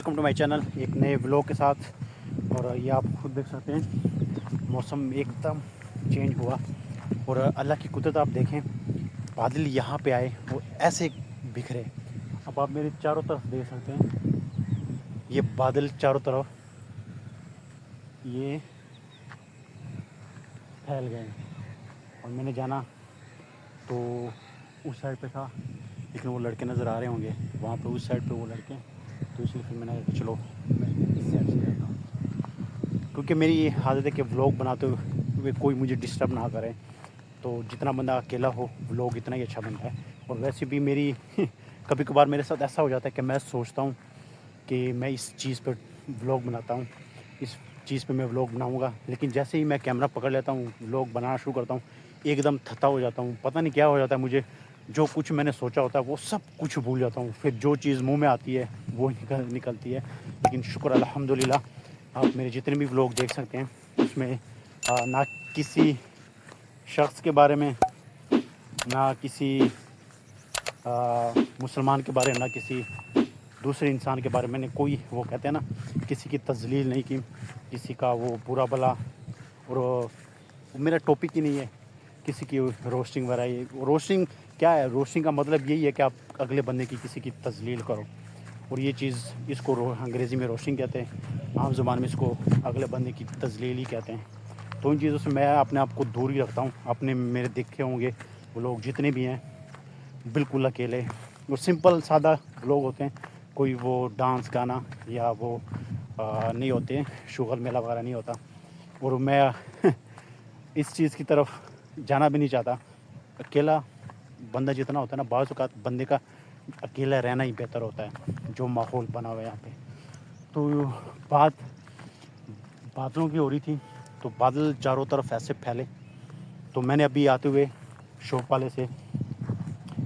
Welcome to my channel ایک نئے vlog کے ساتھ. اور یہ آپ خود دیکھ سکتے ہیں موسم ایک دم چینج ہوا اور اللہ کی قدرت آپ دیکھیں. بادل یہاں پہ آئے وہ ایسے بکھرے. اب آپ میرے چاروں طرف دیکھ سکتے ہیں یہ بادل چاروں طرف یہ پھیل گئے اور میں نے جانا تو اس سائڈ پہ تھا لیکن وہ لڑکے نظر آ رہے ہوں گے وہاں پہ اس سائڈ پہ وہ لڑکے. تو اس لیے پھر میں نے کہا چلو میں اس سائڈ سے جاتا ہوں کیونکہ میری یہ عادت ہے کہ ولاگ بناتے ہوئے کوئی مجھے ڈسٹرب نہ کرے. تو جتنا بندہ اکیلا ہو ولاگ اتنا ہی اچھا بنتا ہے. اور ویسے بھی میری کبھی کبھار میرے ساتھ ایسا ہو جاتا ہے کہ میں سوچتا ہوں کہ میں اس چیز پہ ولاگ بناتا ہوں, اس چیز پہ میں ولاگ بناؤں گا, لیکن جیسے ہی میں کیمرہ پکڑ لیتا ہوں ولاگ بنانا شروع کرتا ہوں ایک دم تھتا ہو جاتا ہوں. پتہ نہیں کیا ہو جاتا ہے مجھے, جو کچھ میں نے سوچا ہوتا ہے وہ سب کچھ بھول جاتا ہوں. پھر جو چیز منہ میں آتی ہے وہ نکلتی ہے. لیکن شکر الحمدللہ آپ میرے جتنے بھی ولاگ دیکھ سکتے ہیں اس میں نہ کسی شخص کے بارے میں, نہ کسی مسلمان کے بارے میں, نہ کسی دوسرے انسان کے بارے میں نے کوئی وہ کہتے ہیں نا کسی کی تذلیل نہیں کی, کسی کا وہ برا بلا. اور میرا ٹاپک ہی نہیں ہے کسی کی روسٹنگ وغیرہ. روسٹنگ کیا ہے؟ روسٹنگ کا مطلب یہی ہے کہ آپ اگلے بندے کی کسی کی تذلیل کرو. اور یہ چیز اس کو انگریزی میں روسٹنگ کہتے ہیں, عام زبان میں اس کو اگلے بندے کی تذلیل ہی کہتے ہیں. تو ان چیزوں سے میں اپنے آپ کو دور ہی رکھتا ہوں. اپنے میرے دیکھے ہوں گے وہ لوگ جتنے بھی ہیں بالکل اکیلے اور سمپل سادہ لوگ ہوتے ہیں. کوئی وہ ڈانس گانا یا وہ نہیں ہوتے, شغل میلہ وغیرہ نہیں ہوتا. اور میں اس چیز کی طرف جانا بھی نہیں چاہتا. اکیلا بندہ جتنا ہوتا ہے نا بعض اوقات بندے کا اکیلا رہنا ہی بہتر ہوتا ہے جو ماحول بنا ہوا ہے یہاں پہ. تو بات بادلوں کی ہو رہی تھی تو بادل چاروں طرف ایسے پھیلے. تو میں نے ابھی آتے ہوئے شاپ والے سے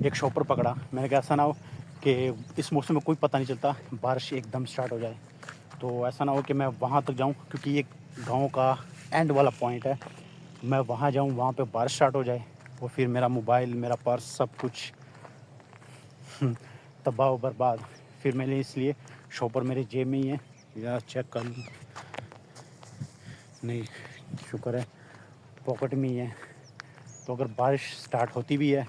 ایک شاپر پکڑا. میں نے کہا ایسا نہ ہو کہ اس موسم میں کوئی پتہ نہیں چلتا بارش ایک دم سٹارٹ ہو جائے, تو ایسا نہ ہو کہ میں وہاں تک جاؤں کیونکہ یہ گاؤں کا اینڈ والا پوائنٹ ہے. میں وہاں جاؤں وہاں پہ بارش سٹارٹ ہو جائے اور پھر میرا موبائل, میرا پرس, سب کچھ تباہ و برباد. پھر میں نے اس لیے شاپر میرے جیب میں ہی ہے, یا چیک کر لوں نہیں شکر ہے پاکٹ میں ہی ہے. تو اگر بارش سٹارٹ ہوتی بھی ہے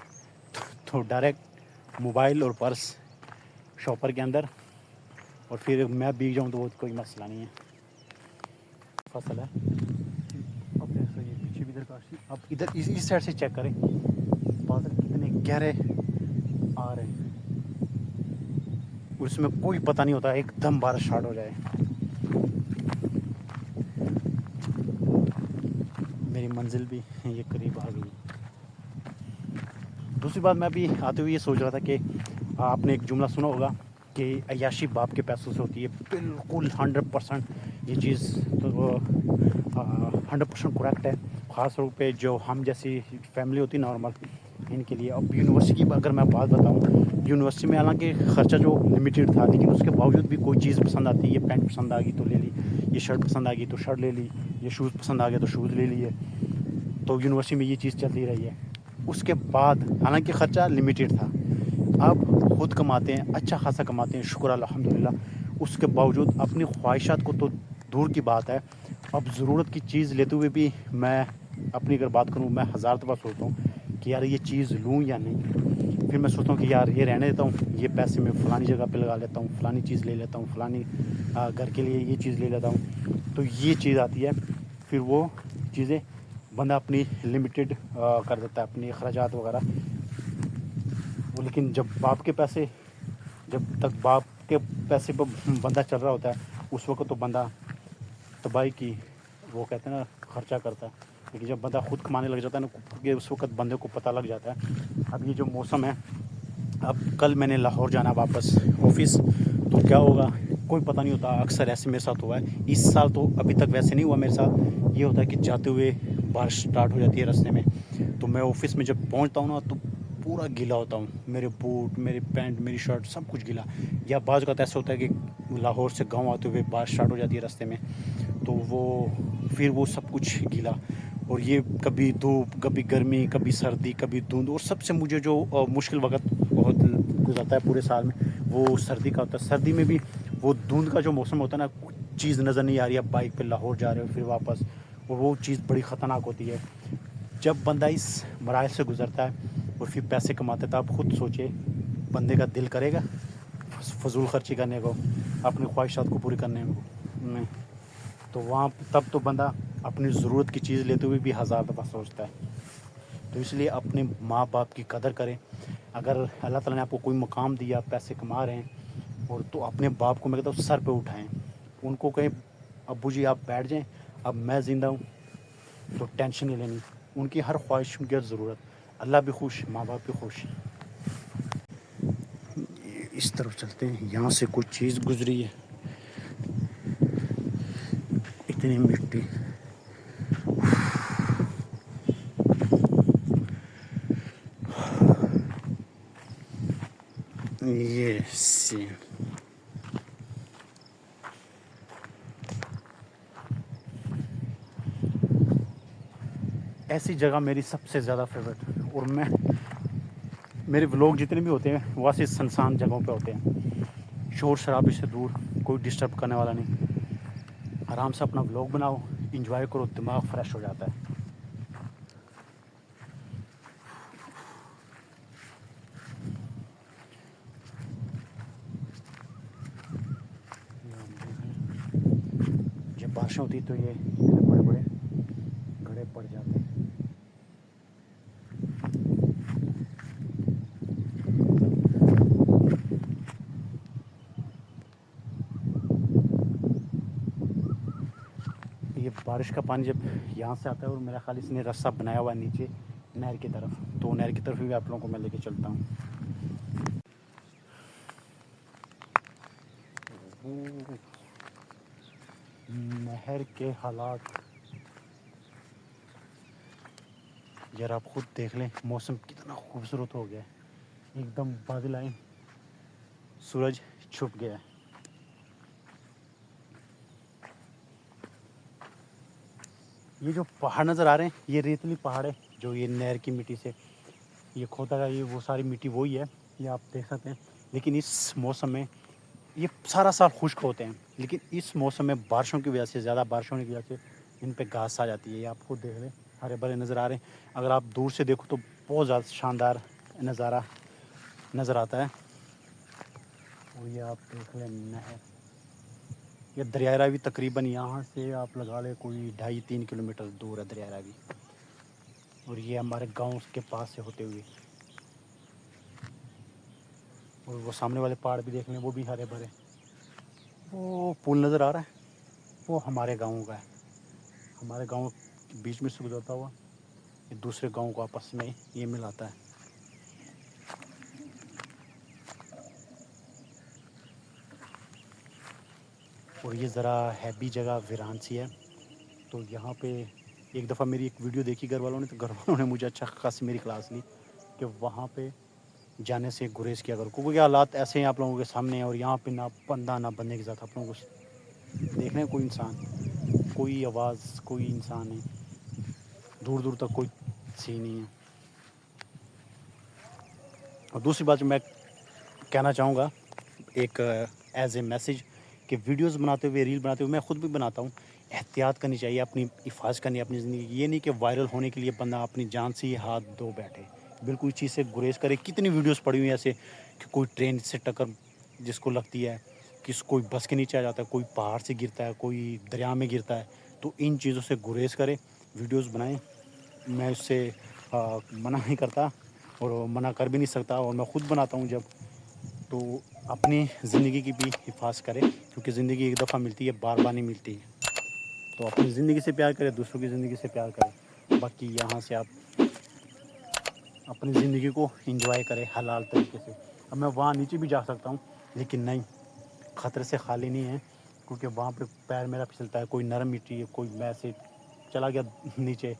تو ڈائریکٹ موبائل اور پرس شاپر کے اندر, اور پھر میں بھیگ جاؤں تو وہ کوئی مسئلہ نہیں ہے. فصل ہے اب ایسا یہ پیچھے بھی درکاشی. اب ادھر اس سائڈ سے چیک کریں بادل کتنے گہرے آ رہے ہیں اور اس میں کوئی پتہ نہیں ہوتا ایک دم بارش سٹارٹ ہو جائے. میری منزل بھی یہ قریب آ گئی. دوسری بات میں ابھی آتے ہوئے یہ سوچ رہا تھا کہ آپ نے ایک جملہ سنا ہوگا کہ عیاشی باپ کے پیسوں سے ہوتی ہے. بالکل 100% یہ چیز تو 100% کریکٹ ہے, خاص طور پہ جو ہم جیسی فیملی ہوتی ہے نارمل ان کے لیے. اب یونیورسٹی کی اگر میں بات بتاؤں, یونیورسٹی میں حالانکہ خرچہ جو لمیٹیڈ تھا لیکن اس کے باوجود بھی کوئی چیز پسند آتی ہے. یہ پینٹ پسند آ گئی تو لے لی, یہ شرٹ پسند آ گئی تو شرٹ لے لی, یہ شوز پسند آ گیا تو شوز لے لیے. تو یونیورسٹی میں یہ چیز چلتی رہی ہے. اس کے بعد حالانکہ خرچہ لمیٹیڈ تھا, اب خود کماتے ہیں, اچھا خاصا کماتے ہیں, شکر الحمدللہ. اس کے باوجود اپنی خواہشات کو تو دور کی بات ہے, اب ضرورت کی چیز لیتے ہوئے بھی میں اپنی اگر بات کروں میں 1000 دفعہ سوچتا ہوں کہ یار یہ چیز لوں یا نہیں. پھر میں سوچتا ہوں کہ یار یہ رہنے دیتا ہوں, یہ پیسے میں فلانی جگہ پہ لگا لیتا ہوں, فلانی چیز لے لیتا ہوں, فلانی گھر کے لیے یہ چیز لے لیتا ہوں. تو یہ چیز آتی ہے, پھر وہ چیزیں بندہ اپنی لمیٹیڈ کر دیتا ہے اپنی اخراجات وغیرہ. وہ لیکن جب باپ کے پیسے, جب تک باپ کے پیسے پہ بندہ چل رہا ہوتا ہے اس وقت تو بندہ تباہی کی وہ کہتے ہیں نا خرچہ کرتا ہے. لیکن جب بندہ خود کمانے لگ جاتا ہے نا کہ اس وقت بندے کو پتہ لگ جاتا ہے. اب یہ جو موسم ہے, اب کل میں نے لاہور جانا واپس آفس, تو کیا ہوگا کوئی پتہ نہیں ہوتا. اکثر ایسے میرے ساتھ ہوا ہے, اس سال تو ابھی تک ویسے نہیں ہوا میرے ساتھ. یہ ہوتا ہے کہ جاتے ہوئے بارش سٹارٹ ہو جاتی ہے راستے میں, تو میں آفس میں جب پہنچتا ہوں نا تو پورا گیلا ہوتا ہوں. میرے بوٹ, میری پینٹ, میری شرٹ سب کچھ گیلا. یا بعض اوقات ایسا ہوتا ہے کہ لاہور سے گاؤں آتے ہوئے بارش سٹارٹ ہو جاتی ہے راستے میں, تو وہ پھر وہ سب کچھ گیلا. اور یہ کبھی دھوپ, کبھی گرمی, کبھی سردی, کبھی دھند. اور سب سے مجھے جو مشکل وقت بہت گزرتا ہے پورے سال میں وہ سردی کا ہوتا ہے. سردی میں بھی وہ دھند کا جو موسم ہوتا ہے نا, کوئی چیز نظر نہیں آ رہی, اب بائک پہ لاہور جا رہے ہو پھر واپس, اور وہ چیز بڑی خطرناک ہوتی ہے. جب بندہ اس مراحل سے گزرتا ہے اور پھر پیسے کماتا ہے تو آپ خود سوچے بندے کا دل کرے گا فضول خرچی کرنے کو, اپنی خواہشات کو پوری کرنے میں. تو وہاں تب تو بندہ اپنی ضرورت کی چیز لیتے ہوئے بھی 1000 دفعہ سوچتا ہے. تو اس لیے اپنے ماں باپ کی قدر کریں. اگر اللہ تعالیٰ نے آپ کو کوئی مقام دیا, پیسے کما رہے ہیں, اور تو اپنے باپ کو میں کہتا ہوں سر پہ اٹھائیں, ان کو کہیں ابو جی آپ بیٹھ جائیں, اب میں زندہ ہوں تو ٹینشن نہیں لینی. ان کی ہر خواہش, ان کی ہر ضرورت, اللہ بھی خوش, ماں باپ بھی خوش. اس طرف چلتے ہیں, یہاں سے کوئی چیز گزری ہے, اتنی مٹی. یہ سین ایسی جگہ میری سب سے زیادہ فیوریٹ, اور میرے ولاگ جتنے بھی ہوتے ہیں وہ ایسی سنسان جگہوں پہ ہوتے ہیں, شور شرابے سے دور, کوئی ڈسٹرب کرنے والا نہیں. آرام سے اپنا ولاگ بناؤ, انجوائے کرو, دماغ فریش ہو جاتا ہے. جب بارشیں ہوتی تو یہ بڑے بڑے گڑھے پڑ جاتے ہیں. یہ بارش کا پانی جب یہاں سے آتا ہے, اور میرا خیال اس نے رستہ بنایا ہوا ہے نیچے نہر کی طرف, تو نہر کی طرف بھی آپ لوگوں کو میں لے کے چلتا ہوں. نہر کے حالات ذرا آپ خود دیکھ لیں, موسم کتنا خوبصورت ہو گیا ہے, ایک دم بادل آئے, سورج چھپ گیا ہے. یہ جو پہاڑ نظر آ رہے ہیں یہ ریتلی پہاڑ ہے, جو یہ نہر کی مٹی سے یہ کھودا ہے, یہ وہ ساری مٹی وہی ہے, یہ آپ دیکھ سکتے ہیں. لیکن اس موسم میں یہ سارا سال خشک ہوتے ہیں, لیکن اس موسم میں بارشوں کی وجہ سے, زیادہ بارش ہونے کی وجہ سے ان پہ گھاس آ جاتی ہے. یہ آپ خود دیکھ لیں, ہرے بھرے نظر آ رہے ہیں. اگر آپ دور سے دیکھو تو بہت زیادہ شاندار نظارہ نظر آتا ہے. اور یہ آپ دیکھ لیں نہر, یہ دریائے راوی تقریباً یہاں سے آپ لگا لیں کوئی 2.5-3 کلومیٹر دور ہے دریائے راوی, اور یہ ہمارے گاؤں کے پاس سے ہوتے ہوئے. اور وہ سامنے والے پہاڑ بھی دیکھ لیں, وہ بھی ہرے بھرے. وہ پل نظر آ رہا ہے, وہ ہمارے گاؤں کا ہے. ہمارے گاؤں بیچ میں سے گزرتا ہوا یہ دوسرے گاؤں کو آپس میں یہ ملاتا ہے. اور یہ ذرا ہیبی جگہ ویران سی ہے, تو یہاں پہ ایک دفعہ میری ایک ویڈیو دیکھی گھر والوں نے, تو گھر والوں نے مجھے اچھا خاصی میری کلاس لی کہ وہاں پہ جانے سے گریز کیا کرو, کیونکہ حالات ایسے ہیں آپ لوگوں کے سامنے ہیں, اور یہاں پہ نہ بندہ نہ بندے کے ساتھ آپ لوگوں کو دیکھ رہے ہیں کوئی انسان, کوئی آواز, کوئی انسان نہیں, دور دور تک کوئی سی نہیں ہے. اور دوسری بات جو میں کہنا چاہوں گا ایک ایز اے میسیج, کہ ویڈیوز بناتے ہوئے, ریل بناتے ہوئے, میں خود بھی بناتا ہوں, احتیاط کرنی چاہیے, اپنی حفاظت کرنی ہے اپنی زندگی کی. یہ نہیں کہ وائرل ہونے کے لیے بندہ اپنی جان سے ہی ہاتھ دھو بیٹھے, بالکل اس چیز سے گریز کرے. کتنی ویڈیوز پڑی ہوئی ہیں ایسے کہ کوئی ٹرین سے ٹکر جس کو لگتی ہے, کوئی بس کے نیچے آ جاتا ہے, کوئی پہاڑ سے گرتا ہے, کوئی دریا میں گرتا ہے. تو ان چیزوں سے گریز کرے, ویڈیوز بنائیں. میں اس سے منع نہیں کرتا, اور منع کر بھی نہیں سکتا, اور میں خود بناتا ہوں جب, تو اپنی زندگی کی بھی حفاظت کرے, کیونکہ زندگی ایک دفعہ ملتی ہے, بار بار نہیں ملتی ہے. تو اپنی زندگی سے پیار کرے, دوسروں کی زندگی سے پیار کرے. باقی یہاں سے آپ اپنی زندگی کو انجوائے کرے حلال طریقے سے. اب میں وہاں نیچے بھی جا سکتا ہوں, لیکن نہیں, خطرے سے خالی نہیں ہے, کیونکہ وہاں پہ پیر میرا پھسلتا ہے. کوئی نرم مٹی ہے, کوئی ویسے چلا گیا نیچے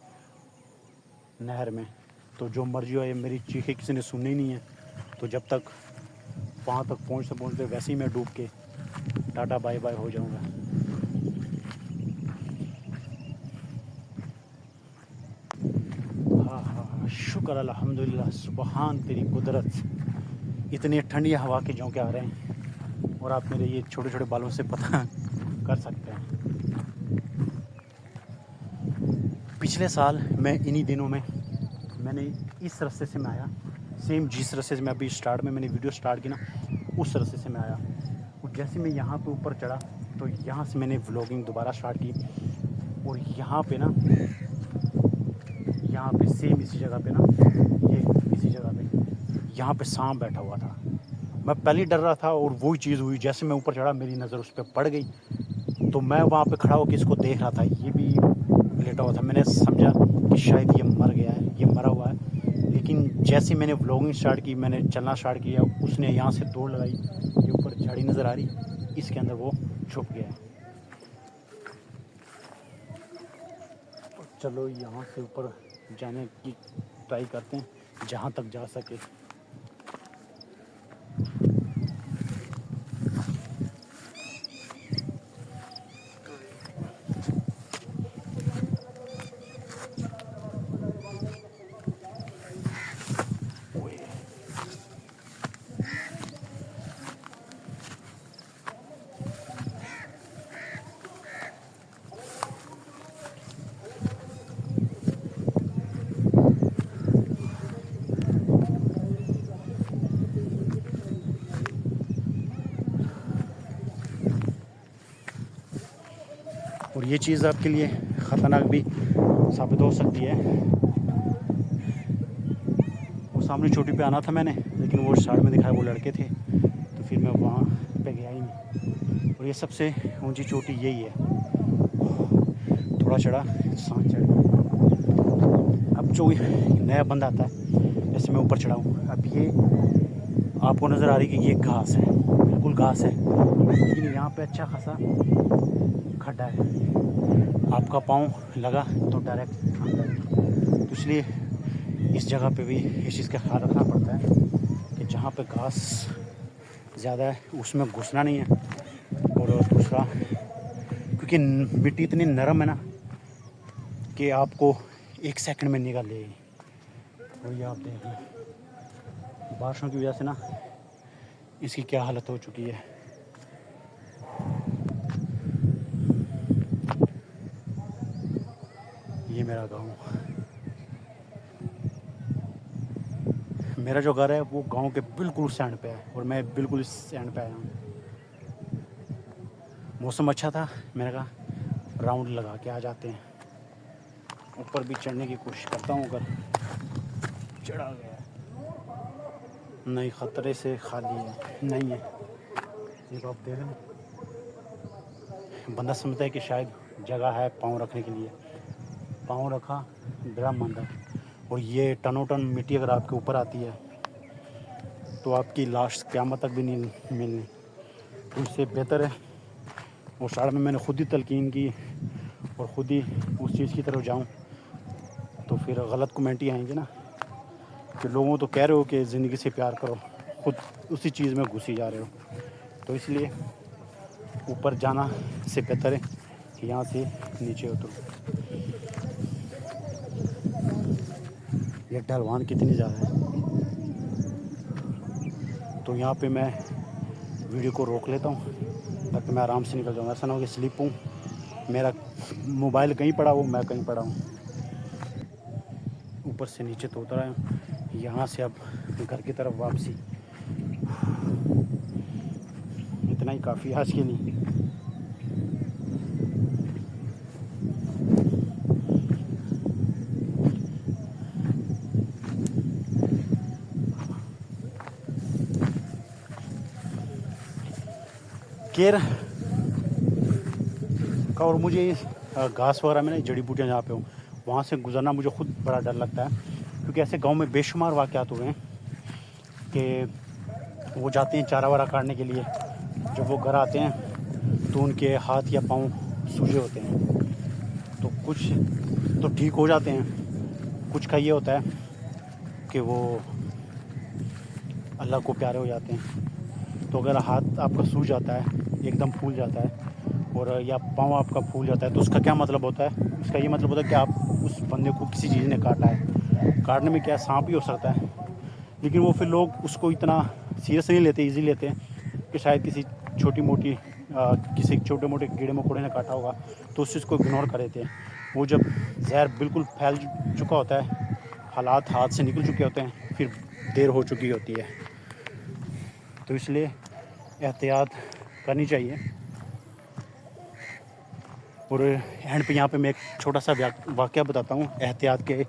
نہر میں, تو جو مرضی ہو, یہ میری چیخیں کسی نے سننی نہیں ہے. تو جب تک وہاں تک پہنچتے ویسے ہی میں ڈوب کے ٹاٹا بائی بائی ہو جاؤں گا. ہاں ہاں, شکر الحمد للہ, سبحان تیری قدرت. اتنی ٹھنڈی ہوا کے جھونکے آ رہے ہیں, اور آپ میرے یہ چھوٹے چھوٹے بالوں سے پتہ کر سکتے ہیں. پچھلے سال میں انہی دنوں میں نے اس رستے سے میں آیا، سیم جس رستے سے میں ابھی میں نے ویڈیو سٹارٹ کی نا، اس رستے سے میں آیا. اور جیسے میں یہاں پہ اوپر چڑھا تو یہاں سے میں نے ولاگنگ دوبارہ سٹارٹ کی. اور یہاں پہ نا، یہاں پہ سیم اسی جگہ پہ نا، یہ اسی جگہ پہ یہاں پہ سانپ بیٹھا ہوا تھا. میں پہلے ڈر رہا تھا اور وہی چیز ہوئی. جیسے میں اوپر چڑھا میری نظر اس پہ پڑ گئی تو میں وہاں پہ کھڑا ہو کے اس کو دیکھ رہا تھا. یہ بھی لیٹا ہوا تھا. میں نے سمجھا کہ شاید یہ مر گیا ہے، یہ مرا ہوا ہے. لیکن جیسے میں نے ولاگنگ سٹارٹ کی، میں نے چلنا سٹارٹ کیا، اس نے یہاں سے دوڑ لگائی. یہ اوپر جھاڑی نظر آ رہی، اس کے اندر وہ چھپ گیا. چلو یہاں سے اوپر جانے کی ٹرائی کرتے ہیں جہاں تک جا سکے. اور یہ چیز آپ کے لیے خطرناک بھی ثابت ہو سکتی ہے. وہ سامنے چوٹی پہ آنا تھا میں نے، لیکن وہ سائڈ میں دکھایا وہ لڑکے تھے، تو پھر میں وہاں پہ گیا ہی نہیں. اور یہ سب سے اونچی چوٹی یہی ہے. تھوڑا چڑھا، سانس چڑھ گیا. اب جو نیا بندہ آتا ہے، جیسے میں اوپر چڑھا ہوں، اب یہ آپ کو نظر آ رہی کہ یہ گھاس ہے، بالکل گھاس ہے، لیکن یہاں پہ اچھا خاصا کھڈا ہے. آپ کا پاؤں لگا تو ڈائریکٹ اندر. تو اس لیے اس جگہ پہ بھی اس چیز کا خیال رکھنا پڑتا ہے کہ جہاں پہ گھاس زیادہ ہے اس میں گھسنا نہیں ہے. اور دوسرا، کیونکہ مٹی اتنی نرم ہے نا کہ آپ کو 1 سیکنڈ میں نگل لے گی. اور یہ آپ دیکھ لیں، بارشوں کی وجہ سے نا اس کی کیا حالت ہو چکی ہے. یہ میرا گاؤں، میرا جو گھر ہے وہ گاؤں کے بالکل سینڈ پہ ہے، اور میں بالکل اس سینڈ پہ آیا ہوں. موسم اچھا تھا، میں نے کہا راؤنڈ لگا کے آ جاتے ہیں. اوپر بھی چڑھنے کی کوشش کرتا ہوں، اگر چڑھا گیا نہیں خطرے سے خالی ہے، نہیں ہے. یہ آپ دیکھ لیں، بندہ سمجھتا ہے کہ شاید جگہ ہے پاؤں رکھنے کے لیے. پاؤں رکھا، ڈرم اندر. اور یہ ٹنوں ٹن مٹی اگر آپ کے اوپر آتی ہے تو آپ کی لاش قیامت تک بھی نہیں ملنی. تو اس سے بہتر ہے. اور سائڈ میں نے خود ہی تلقین کی اور خود ہی اس چیز کی طرف جاؤں تو پھر غلط کمنٹ ہی آئیں گے نا کہ لوگوں تو کہہ رہے ہو کہ زندگی سے پیار کرو، خود اسی چیز میں گھسی جا رہے ہو. تو اس لیے اوپر جانا سے بہتر ہے کہ یہاں سے نیچے اترو. یہ ڈھلوان کتنی زیادہ ہے. تو یہاں پہ میں ویڈیو کو روک لیتا ہوں تاکہ میں آرام سے نکل جاؤں. ایسا نہ ہو کہ سلپ ہوں، میرا موبائل کہیں پڑا ہو، میں کہیں پڑا ہوں. اوپر سے نیچے تو اتر آیا ہوں، یہاں سے اب گھر کی طرف واپسی. اتنا ہی کافی ہے آج کے لیے. کیر کا اور مجھے گھاس وغیرہ میں جڑی بوٹیاں جہاں پہ ہوں وہاں سے گزرنا مجھے خود بڑا ڈر لگتا ہے. کیونکہ ایسے گاؤں میں بے شمار واقعات ہوئے ہیں کہ وہ جاتے ہیں چارہ وارہ کاٹنے کے لیے. جب وہ گھر آتے ہیں تو ان کے ہاتھ یا پاؤں سوجے ہوتے ہیں. تو کچھ تو ٹھیک ہو جاتے ہیں، کچھ کا یہ ہوتا ہے کہ وہ اللہ کو پیارے ہو جاتے ہیں. تو اگر ہاتھ آپ کا سوج جاتا ہے، ایک دم پھول جاتا ہے، اور یا پاؤں آپ کا پھول جاتا ہے، تو اس کا کیا مطلب ہوتا ہے؟ اس کا یہ مطلب ہوتا ہے کہ آپ اس بندے کو کسی چیز نے کاٹا ہے. کاٹنے میں کیا سانپ ہی ہو سکتا ہے، لیکن وہ پھر لوگ اس کو اتنا سیریس نہیں لیتے، ایزی لیتے ہیں کہ شاید کسی چھوٹی موٹی کسی چھوٹے موٹے کیڑے مکوڑے نے کاٹا ہوگا تو اس چیز کو اگنور کر دیتے ہیں. وہ جب زہر بالکل پھیل چکا ہوتا ہے، حالات ہاتھ سے نکل چکے ہوتے ہیں، پھر دیر ہو چکی ہوتی ہے. تو اس لیے احتیاط کرنی چاہیے. اور اینڈ پہ یہاں پہ میں ایک چھوٹا سا واقعہ بتاتا ہوں احتیاط کے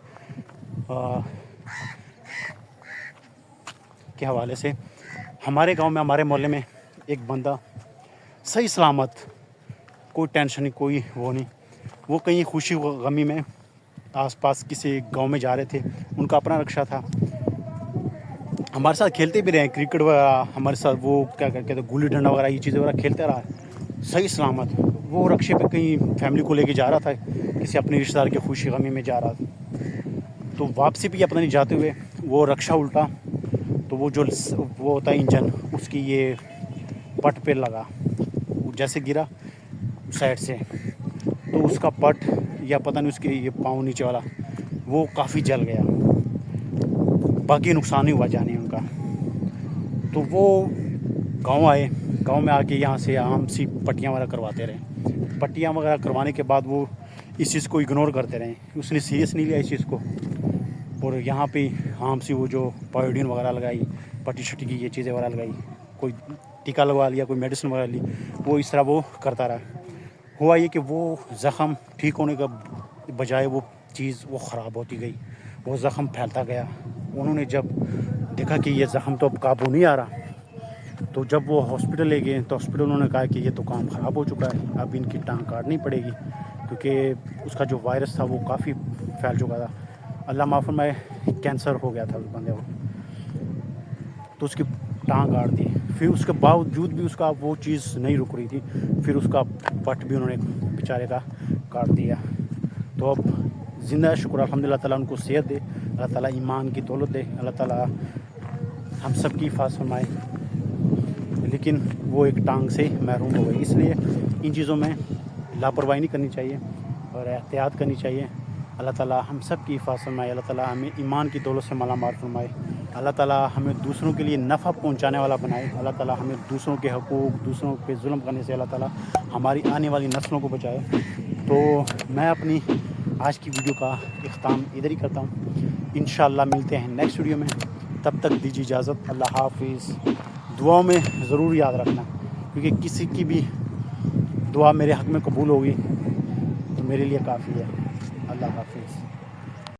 حوالے سے. ہمارے گاؤں میں، ہمارے محلے میں ایک بندہ صحیح سلامت، کوئی ٹینشن نہیں، کوئی وہ نہیں، وہ کہیں خوشی غمی میں آس پاس کسی گاؤں میں جا رہے تھے. ان کا اپنا رکشہ تھا، ہمارے ساتھ کھیلتے بھی رہے ہیں کرکٹ وغیرہ، ہمارے ساتھ وہ کیا کہتے ہیں گلی ڈنڈا وغیرہ، یہ چیزیں وغیرہ کھیلتے رہا صحیح سلامت. وہ رکشے پہ کہیں فیملی کو لے کے جا رہا تھا، کسی اپنے رشتہ دار کی خوشی غمی میں جا رہا تھا. تو واپسی پہ پتہ نہیں جاتے ہوئے وہ رکشہ الٹا، تو وہ جو وہ ہوتا ہے انجن، اس کی یہ پٹ پہ لگا، جیسے گرا سائڈ سے، تو اس کا پٹ یا پتہ نہیں اس کے یہ پاؤں نیچے والا وہ کافی جل گیا. باقی نقصان نہیں ہوا جانے ان کا. تو وہ گاؤں آئے، گاؤں میں آ کے یہاں سے عام سی پٹیاں وغیرہ کرواتے رہے. پٹیاں وغیرہ کروانے کے بعد وہ اس چیز کو اگنور کرتے رہے، اس نے سیریس نہیں لیا اس چیز کو. اور یہاں پہ عام سی وہ جو پائیوڈین وغیرہ لگائی، پٹی شٹی کی یہ چیزیں وغیرہ لگائی، کوئی ٹیکا لگوا لیا، کوئی میڈیسن وغیرہ لی، وہ اس طرح وہ کرتا رہا. ہوا یہ کہ وہ زخم ٹھیک ہونے کا بجائے وہ چیز وہ خراب ہوتی گئی، وہ زخم پھیلتا گیا. انہوں نے جب دیکھا کہ یہ زخم تو اب قابو نہیں آ رہا، تو جب وہ ہاسپٹل لے گئے تو ہاسپٹل انہوں نے کہا کہ یہ تو کام خراب ہو چکا ہے، اب ان کی ٹانگ کاٹنی پڑے گی، کیونکہ اس کا جو وائرس تھا وہ کافی پھیل چکا تھا. اللہ معاف فرمائے کینسر ہو گیا تھا اس بندے کو، تو اس کی ٹانگ کاٹ دی. پھر اس کے باوجود بھی اس کا وہ چیز نہیں رک رہی تھی، پھر اس کا پٹ بھی انہوں نے بیچارے کا کاٹ دیا. تو اب زندہ ہے، شکر الحمدللہ. تعالیٰ ان کو صحت دے، اللہ تعالیٰ ایمان کی دولت دے، اللہ تعالیٰ ہم سب کی حفاظت فرمائے. لیکن وہ ایک ٹانگ سے محروم ہو گئی. اس لیے ان چیزوں میں لاپرواہی نہیں کرنی چاہیے اور احتیاط کرنی چاہیے. اللہ تعالیٰ ہم سب کی حفاظت فرمائے، اللہ تعالیٰ ہمیں ایمان کی دولت سے مالا مال فرمائے، اللہ تعالیٰ ہمیں دوسروں کے لیے نفع پہنچانے والا بنائے، اللہ تعالیٰ ہمیں دوسروں کے حقوق، دوسروں پہ ظلم کرنے سے اللہ تعالیٰ ہماری آنے والی نسلوں کو بچائے. تو میں اپنی آج کی ویڈیو کا اختتام ادھر ہی کرتا ہوں. انشاءاللہ ملتے ہیں نیکسٹ ویڈیو میں، تب تک دیجیے اجازت. اللہ حافظ. دعاؤں میں ضرور یاد رکھنا، کیونکہ کسی کی بھی دعا میرے حق میں قبول ہوگی تو میرے لیے کافی ہے. اللہ حافظ.